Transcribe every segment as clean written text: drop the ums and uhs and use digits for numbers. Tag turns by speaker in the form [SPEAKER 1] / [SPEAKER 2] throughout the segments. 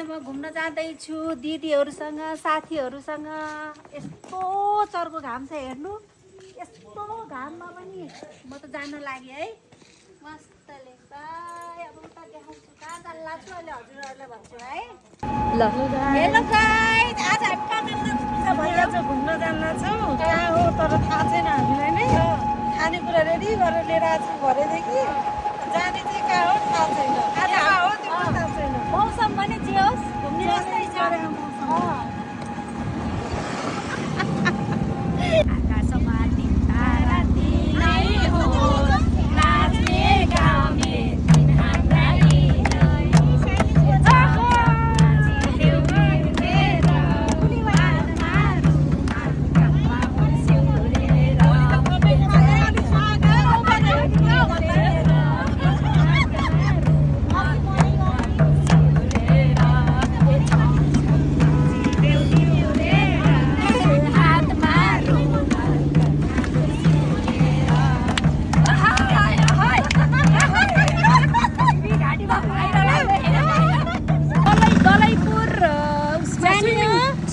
[SPEAKER 1] म घुम्न जाँदैछु दिदीहरूसँग साथीहरूसँग। यस्तो चर्को घाम छ हेर्नु। यस्तो घाममा पनि म त जान लागि है मस्तले। बाई अब उता देखाउँछु कहाँ जान लाग्छु अहिले हजुरहरूलाई भन्छु है। ल हेलो गाइस, आज हामी कहाँ जान्छ
[SPEAKER 2] घुम्न जान्न छौँ। कहाँ हो तर थाहा छैन हामीलाई नै। खानेकुरा रेडी गरेर लिएर आएको छु भरेदेखि। जाने चाहिँ कहाँ हो थाहा छैन। कहाँ हो त्यो पनि थाहा छैन।
[SPEAKER 1] मौसम पनि जे होस् घुम्ने जस्तै छ। आकाशमाथि तारा तिनै हो, नाच्ने गाउने दिन हाम्रा यिनै। नाचिदेऊ मिलेर, हातमा रुमाल, काखमा सिउरेर।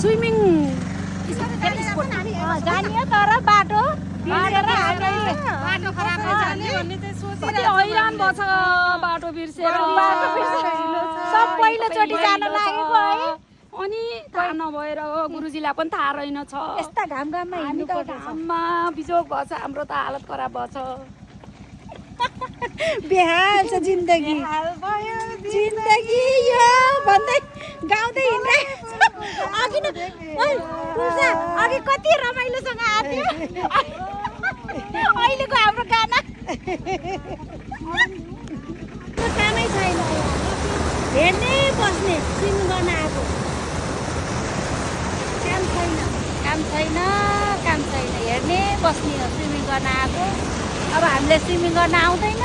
[SPEAKER 1] स्विमिङ जानियो तर बाटो
[SPEAKER 3] हैरान भएछ बाटो बिर्सेर
[SPEAKER 1] सब पहिलोचोटि जान लागेको है।
[SPEAKER 3] अनि थाहा नभएर गुरुजीलाई पनि थाहा रहेनछ।
[SPEAKER 1] यस्ता घाममा
[SPEAKER 3] हामी त घाममा बिजोग भएछ, हाम्रो त हालत खराब भएछ।
[SPEAKER 1] बेहाल छ जिन्दगी। जिन्दगी यो भन्दै गाउँदै हिँड्दै अघि न ओइ पुजा अघि कति रमाइलोसँग आथ्यो। अहिलेको हाम्रो गाना कामै छैन। हेर्ने बस्ने स्विमिङ गर्न आएको काम छैन। काम छैन हेर्ने बस्ने हो स्विमिङ गर्न आएको। अब हामीले स्विमिङ गर्न आउँदैन।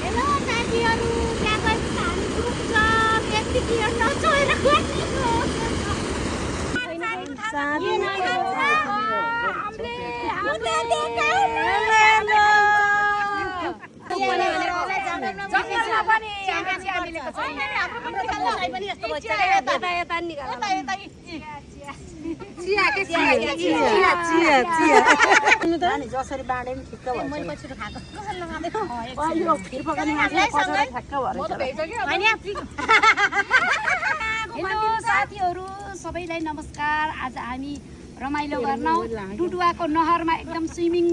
[SPEAKER 1] हेलो साथीहरू, त्यहाँ गएपछि हामी डुब्छ त्यतिकै नचोएर
[SPEAKER 2] जसरी बाँडे पनि ठिक्क भन्छ।
[SPEAKER 3] हेलो साथीहरू, सबैलाई नमस्कार। आज हामी रमाइलो गर्न डुडुवाको नहरमा एकदम स्विमिङ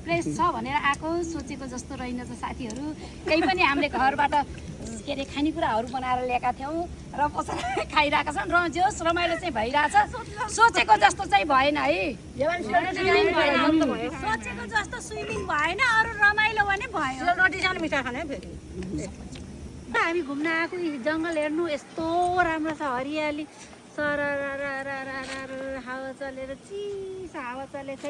[SPEAKER 3] प्लेस छ भनेर आएको। सोचेको जस्तो रहेनछ साथीहरू। केही पनि हामीले घरबाट के अरे खानेकुराहरू बनाएर ल्याएका थियौँ र बसेर खाइरहेका छन्। र जे होस् रमाइलो चाहिँ भइरहेछ। सोचेको जस्तो चाहिँ भएन है।
[SPEAKER 1] सोचेको जस्तो स्विमिङ भएन, अरू रमाइलो पनि भयो।
[SPEAKER 2] मिठा खाने फेरि
[SPEAKER 1] हामी घुम्न आएको जङ्गल हेर्नु यस्तो राम्रो छ, हरियाली सरर हावा चलेर चिसो हावा चलेछ।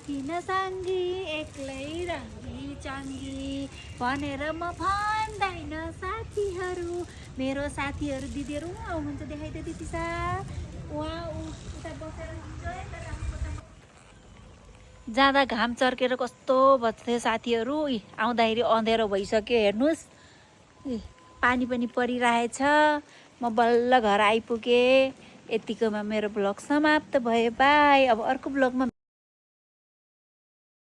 [SPEAKER 1] किन साङ्गी एक्लै रङ्गी चाङ्गी भनेर म भन्दैन साथीहरू। मेरो साथीहरू दिदीहरू आउनुहुन्छ देखाइदियो दिदी सा। उहाँ उता बसेर जाँदा घाम चर्केर कस्तो भयो साथीहरू। आउँदाखेरि अँध्यारो भइसक्यो हेर्नुहोस्। पानी पनि परिरहेछ। म बल्ल घर आइपुगेँ। यतिकोमा मेरो ब्लग समाप्त भयो। बाई। अब अर्को ब्लगमा